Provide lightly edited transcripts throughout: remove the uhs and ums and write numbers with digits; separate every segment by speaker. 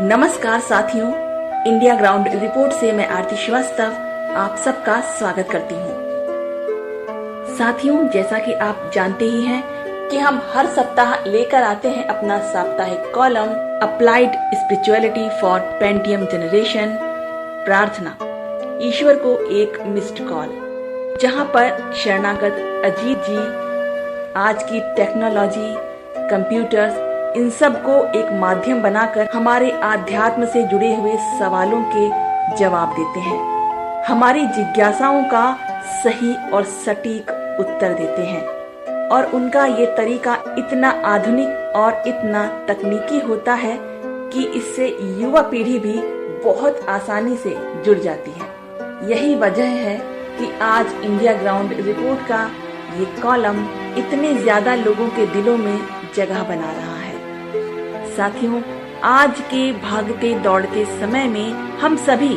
Speaker 1: नमस्कार साथियों, India ground report से मैं आरती श्रीवास्तव आप सबका स्वागत करती हूँ। साथियों, जैसा कि आप जानते ही हैं कि हम हर सप्ताह लेकर आते हैं अपना साप्ताहिक column applied spirituality for Pentium generation, प्रार्थना ईश्वर को एक मिस्ड कॉल, जहां पर शरणागत अजीत जी आज की टेक्नोलॉजी, कंप्यूटर्स, इन सब को एक माध्यम बनाकर हमारे आध्यात्म से जुड़े हुए सवालों के जवाब देते हैं, हमारी जिज्ञासाओं का सही और सटीक उत्तर देते हैं। और उनका ये तरीका इतना आधुनिक और इतना तकनीकी होता है कि इससे युवा पीढ़ी भी बहुत आसानी से जुड़ जाती है। यही वजह है कि आज इंडिया ग्राउंड रिपोर्ट का ये कॉलम इतने ज्यादा लोगों के दिलों में जगह बना रहा है। साथियों, आज के भागते दौड़ते समय में हम सभी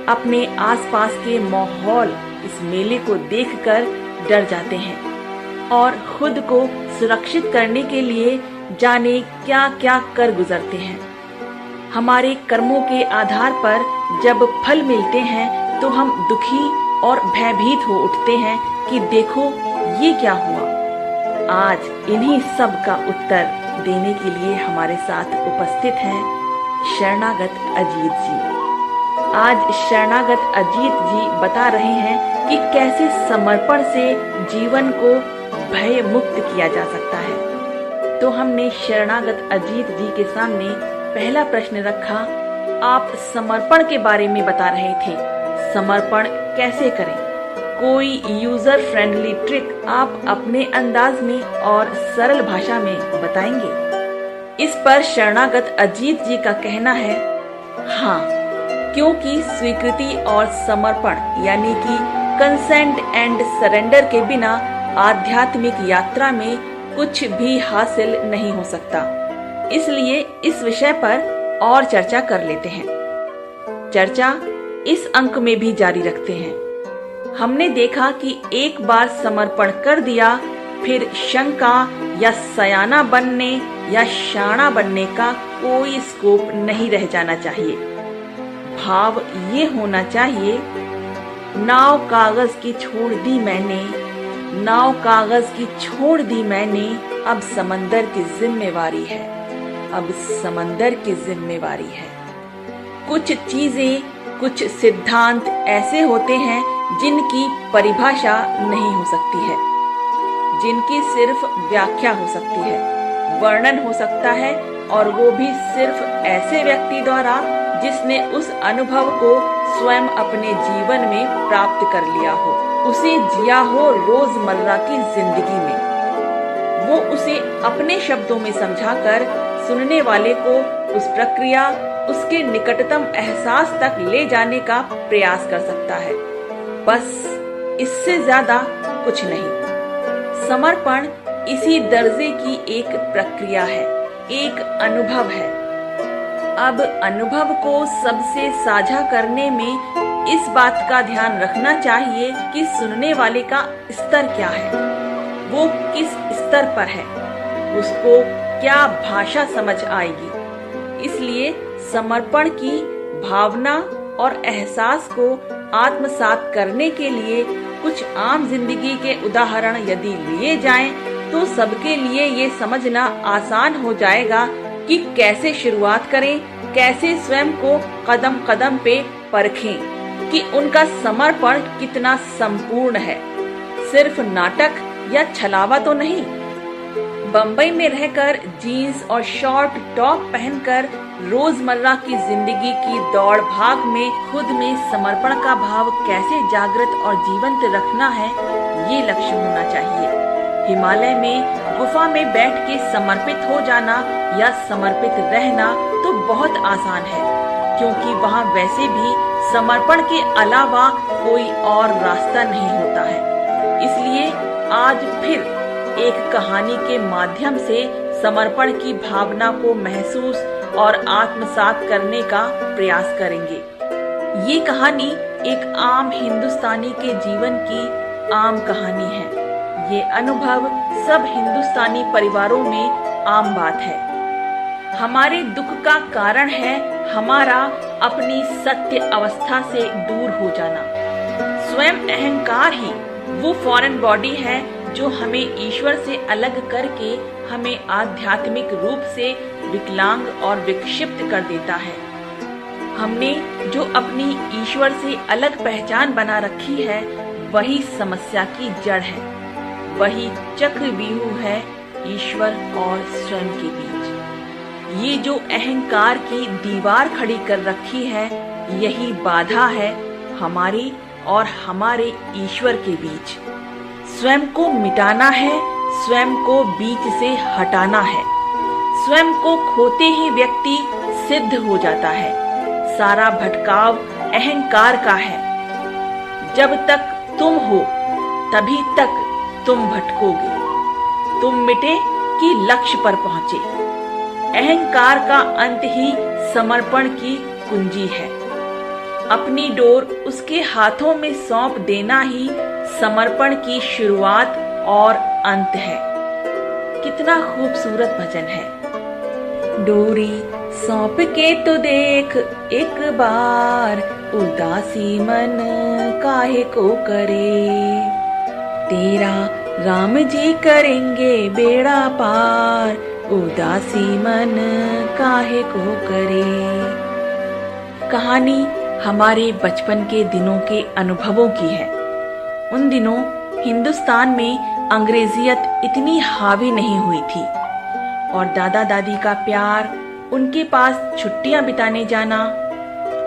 Speaker 1: अपने आसपास के माहौल, इस मेले को देखकर डर जाते हैं और खुद को सुरक्षित करने के लिए जाने क्या क्या कर गुजरते हैं। हमारे कर्मों के आधार पर जब फल मिलते हैं तो हम दुखी और भयभीत हो उठते हैं कि देखो ये क्या हुआ। आज इन्हीं सब का उत्तर देने के लिए हमारे साथ उपस्थित हैं शरणागत अजीत जी। आज शरणागत अजीत जी बता रहे हैं कि कैसे समर्पण से जीवन को भय मुक्त किया जा सकता है। तो हमने शरणागत अजीत जी के सामने पहला प्रश्न रखा। आप समर्पण के बारे में बता रहे थे, समर्पण कैसे करें? कोई यूजर फ्रेंडली ट्रिक आप अपने अंदाज में और सरल भाषा में बताएंगे? इस पर शरणागत अजीत जी का कहना है, हाँ, क्योंकि स्वीकृति और समर्पण यानी कि कंसेंट एंड सरेंडर के बिना आध्यात्मिक यात्रा में कुछ भी हासिल नहीं हो सकता। इसलिए इस विषय पर और चर्चा कर लेते हैं। चर्चा इस अंक में भी जारी रखते हैं। हमने देखा कि एक बार समर्पण कर दिया, फिर शंका या सयाना बनने या शाणा बनने का कोई स्कोप नहीं रह जाना चाहिए। भाव ये होना चाहिए, नाव कागज की छोड़ दी मैंने, नाव कागज की छोड़ दी मैंने, अब समंदर की जिम्मेवारी है, अब समंदर की जिम्मेवारी है। कुछ चीजें, कुछ सिद्धांत ऐसे होते हैं जिनकी परिभाषा नहीं हो सकती है, जिनकी सिर्फ व्याख्या हो सकती है, वर्णन हो सकता है, और वो भी सिर्फ ऐसे व्यक्ति द्वारा जिसने उस अनुभव को स्वयं अपने जीवन में प्राप्त कर लिया हो, उसे जिया हो रोजमर्रा की जिंदगी में। वो उसे अपने शब्दों में समझाकर सुनने वाले को उस प्रक्रिया, उसके निकटतम एहसास तक ले जाने का प्रयास कर सकता है। बस इससे ज्यादा कुछ नहीं। समर्पण इसी दर्जे की एक प्रक्रिया है, एक अनुभव है। अब अनुभव को सबसे साझा करने में इस बात का ध्यान रखना चाहिए कि सुनने वाले का स्तर क्या है, वो किस स्तर पर है, उसको क्या भाषा समझ आएगी। इसलिए समर्पण की भावना और एहसास को आत्मसात करने के लिए कुछ आम जिंदगी के उदाहरण यदि लिए जाएं, तो सबके लिए ये समझना आसान हो जाएगा कि कैसे शुरुआत करें, कैसे स्वयं को कदम कदम पे परखें कि उनका समर्पण कितना संपूर्ण है। सिर्फ नाटक या छलावा तो नहीं। बम्बई में रहकर जीन्स और शॉर्ट टॉप पहनकर रोजमर्रा की जिंदगी की दौड़ भाग में खुद में समर्पण का भाव कैसे जागृत और जीवंत रखना है, ये लक्ष्य होना चाहिए। हिमालय में गुफा में बैठ के समर्पित हो जाना या समर्पित रहना तो बहुत आसान है, क्योंकि वहाँ वैसे भी समर्पण के अलावा कोई और रास्ता नहीं होता है। इसलिए आज फिर एक कहानी के माध्यम से समर्पण की भावना को महसूस और आत्मसात करने का प्रयास करेंगे। ये कहानी एक आम हिंदुस्तानी के जीवन की आम कहानी है। ये अनुभव सब हिंदुस्तानी परिवारों में आम बात है। हमारे दुख का कारण है हमारा अपनी सत्य अवस्था से दूर हो जाना। स्वयं अहंकार ही वो फॉरेन बॉडी है जो हमें ईश्वर से अलग करके हमें आध्यात्मिक रूप से विकलांग और विक्षिप्त कर देता है। हमने जो अपनी ईश्वर से अलग पहचान बना रखी है वही समस्या की जड़ है, वही चक्रव्यूह है ईश्वर और स्वयं के बीच। ये जो अहंकार की दीवार खड़ी कर रखी है यही बाधा है हमारी और हमारे ईश्वर के बीच। स्वयं को मिटाना है, स्वयं को बीच से हटाना है। स्वयं को खोते ही व्यक्ति सिद्ध हो जाता है। सारा भटकाव अहंकार का है। जब तक तुम हो तभी तक तुम भटकोगे। तुम मिटे कि लक्ष्य पर पहुंचे। अहंकार का अंत ही समर्पण की कुंजी है। अपनी डोर उसके हाथों में सौंप देना ही समर्पण की शुरुआत और अंत है। कितना खूबसूरत भजन है। डोरी सौंप के तो देख एक बार, उदासी मन काहे को करे। तेरा राम जी करेंगे बेड़ा पार, उदासी मन काहे को करे। कहानी हमारे बचपन के दिनों के अनुभवों की है। उन दिनों हिंदुस्तान में अंग्रेजियत इतनी हावी नहीं हुई थी और दादा दादी का प्यार, उनके पास छुट्टियां बिताने जाना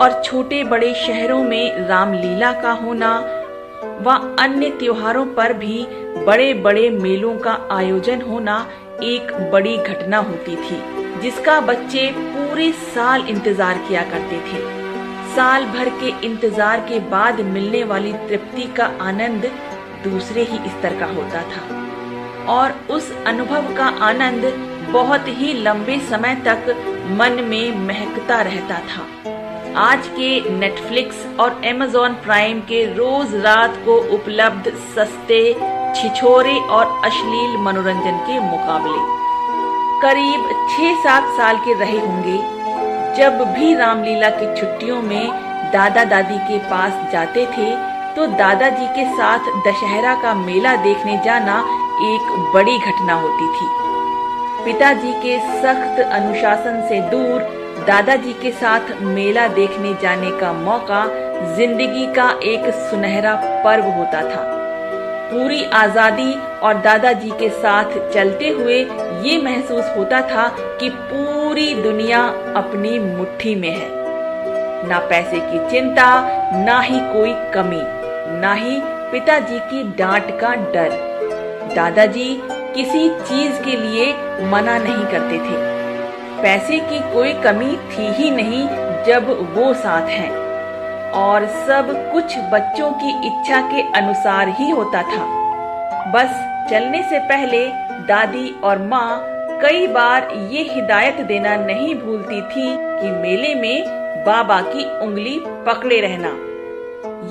Speaker 1: और छोटे बड़े शहरों में रामलीला का होना व अन्य त्योहारों पर भी बड़े बड़े मेलों का आयोजन होना एक बड़ी घटना होती थी, जिसका बच्चे पूरे साल इंतजार किया करते थे। साल भर के इंतजार के बाद मिलने वाली तृप्ति का आनंद दूसरे ही स्तर का होता था और उस अनुभव का आनंद बहुत ही लंबे समय तक मन में महकता रहता था। आज के नेटफ्लिक्स और अमेज़न प्राइम के रोज रात को उपलब्ध सस्ते, छिछोरे और अश्लील मनोरंजन के मुकाबले करीब 6-7 साल के रहे होंगे जब भी रामलीला की छुट्टियों में दादा दादी के पास जाते थे तो दादाजी के साथ दशहरा का मेला देखने जाना एक बड़ी घटना होती थी। पिताजी के सख्त अनुशासन से दूर दादाजी के साथ मेला देखने जाने का मौका जिंदगी का एक सुनहरा पर्व होता था। पूरी आजादी और दादाजी के साथ चलते हुए ये महसूस होता था कि पूरी दुनिया अपनी मुट्ठी में है। ना पैसे की चिंता, ना ही कोई कमी, ना ही पिताजी की डांट का डर। दादाजी किसी चीज के लिए मना नहीं करते थे। पैसे की कोई कमी थी ही नहीं जब वो साथ हैं और सब कुछ बच्चों की इच्छा के अनुसार ही होता था। बस चलने से पहले दादी और माँ कई बार ये हिदायत देना नहीं भूलती थी कि मेले में बाबा की उंगली पकड़े रहना।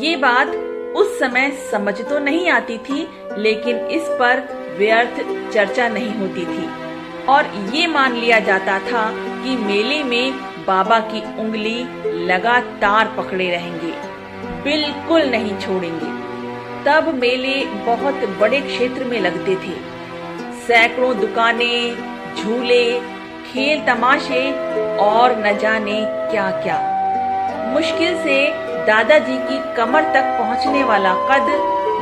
Speaker 1: ये बात उस समय समझ तो नहीं आती थी, लेकिन इस पर व्यर्थ चर्चा नहीं होती थी और ये मान लिया जाता था कि मेले में बाबा की उंगली लगातार पकड़े रहेंगे, बिल्कुल नहीं छोड़ेंगे। तब मेले बहुत बड़े क्षेत्र में लगते थे। सैकड़ों दुकानें, झूले, खेल तमाशे और न जाने क्या क्या। मुश्किल से दादाजी की कमर तक पहुंचने वाला कद,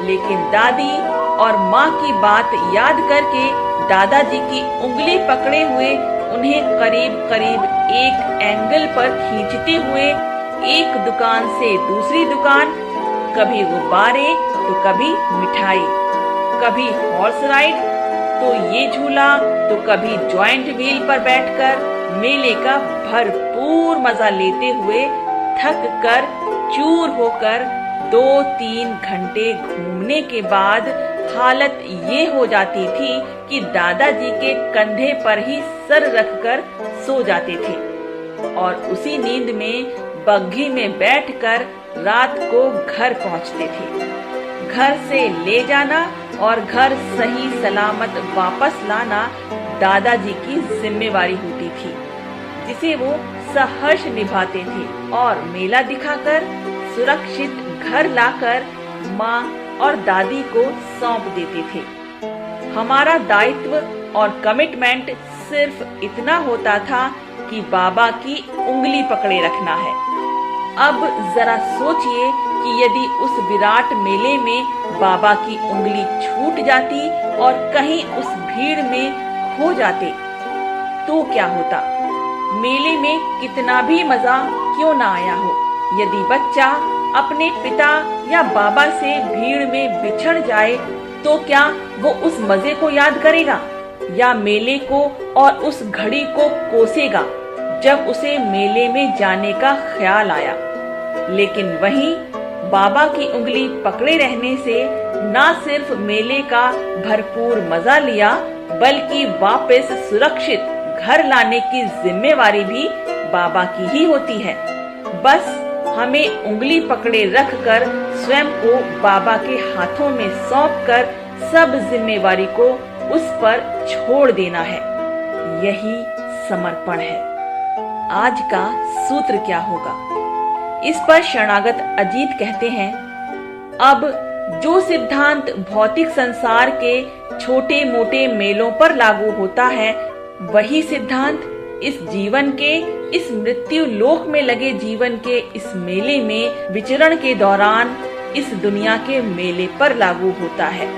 Speaker 1: लेकिन दादी और माँ की बात याद करके दादाजी की उंगली पकड़े हुए उन्हें करीब करीब एक एंगल पर खींचते हुए एक दुकान से दूसरी दुकान, कभी गुब्बारे तो कभी मिठाई, कभी हॉर्स राइड तो ये झूला तो कभी जॉइंट व्हील पर बैठकर मेले का भरपूर मजा लेते हुए थक कर चूर होकर 2-3 घंटे घूमने के बाद हालत ये हो जाती थी कि दादाजी के कंधे पर ही सर रखकर सो जाते थे और उसी नींद में बग्घी में बैठकर रात को घर पहुंचते थे। घर से ले जाना और घर सही सलामत वापस लाना दादाजी की जिम्मेवारी होती थी। जिसे वो सहर्ष निभाते थे और मेला दिखाकर सुरक्षित घर लाकर माँ और दादी को सौंप देते थे। हमारा दायित्व और कमिटमेंट सिर्फ इतना होता था कि बाबा की उंगली पकड़े रखना है। अब जरा सोचिए कि यदि उस विराट मेले में बाबा की उंगली छूट जाती और कहीं उस भीड़ में खो जाते तो क्या होता। मेले में कितना भी मजा क्यों ना आया हो, यदि बच्चा अपने पिता या बाबा से भीड़ में बिछड़ जाए तो क्या वो उस मजे को याद करेगा या मेले को और उस घड़ी को कोसेगा जब उसे मेले में जाने का ख्याल आया। लेकिन वहीं बाबा की उंगली पकड़े रहने से न सिर्फ मेले का भरपूर मजा लिया बल्कि वापस सुरक्षित घर लाने की जिम्मेवारी भी बाबा की ही होती है। बस हमें उंगली पकड़े रखकर स्वयं को बाबा के हाथों में सौंपकर सब जिम्मेवारी को उस पर छोड़ देना है। यही समर्पण है। आज का सूत्र क्या होगा? इस पर शरणागत अजीत कहते हैं, अब जो सिद्धांत भौतिक संसार के छोटे मोटे मेलों पर लागू होता है वही सिद्धांत इस जीवन के, इस मृत्यु लोक में लगे जीवन के इस मेले में विचरण के दौरान इस दुनिया के मेले पर लागू होता है,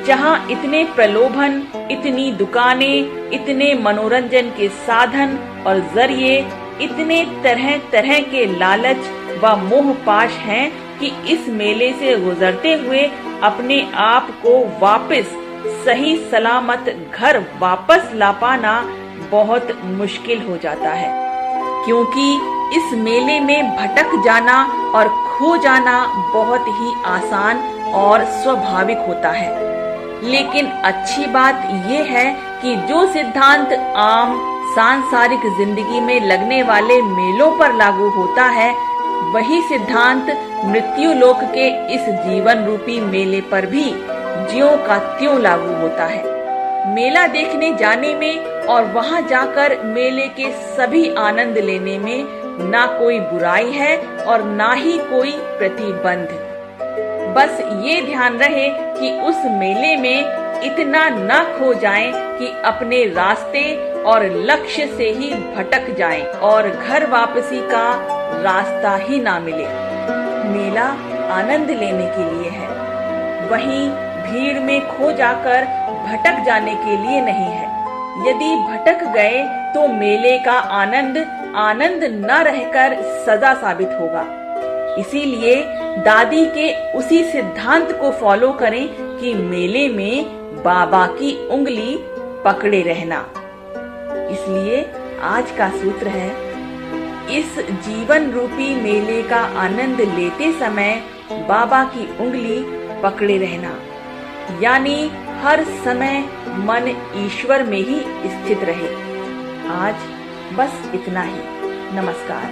Speaker 1: जहाँ इतने प्रलोभन, इतनी दुकानें, इतने मनोरंजन के साधन और जरिए, इतने तरह तरह के लालच व मोह पाश हैं कि इस मेले से गुजरते हुए अपने आप को वापस सही सलामत घर वापस ला पाना बहुत मुश्किल हो जाता है, क्योंकि इस मेले में भटक जाना और खो जाना बहुत ही आसान और स्वाभाविक होता है। लेकिन अच्छी बात यह है कि जो सिद्धांत आम सांसारिक जिंदगी में लगने वाले मेलों पर लागू होता है वही सिद्धांत मृत्यु लोक के इस जीवन रूपी मेले पर भी ज्यों का त्यों लागू होता है। मेला देखने जाने में और वहां जाकर मेले के सभी आनंद लेने में ना कोई बुराई है और ना ही कोई प्रतिबंध। बस ये ध्यान रहे कि उस मेले में इतना ना खो जाएं कि अपने रास्ते और लक्ष्य से ही भटक जाएं और घर वापसी का रास्ता ही ना मिले। मेला आनंद लेने के लिए है, वहीं भीड़ में खो जाकर भटक जाने के लिए नहीं है। यदि भटक गए तो मेले का आनंद आनंद न रहकर सजा साबित होगा। इसीलिए दादी के उसी सिद्धांत को फॉलो करें कि मेले में बाबा की उंगली पकड़े रहना। इसलिए आज का सूत्र है, इस जीवन रूपी मेले का आनंद लेते समय बाबा की उंगली पकड़े रहना, यानी हर समय मन ईश्वर में ही स्थित रहे। आज बस इतना ही। नमस्कार।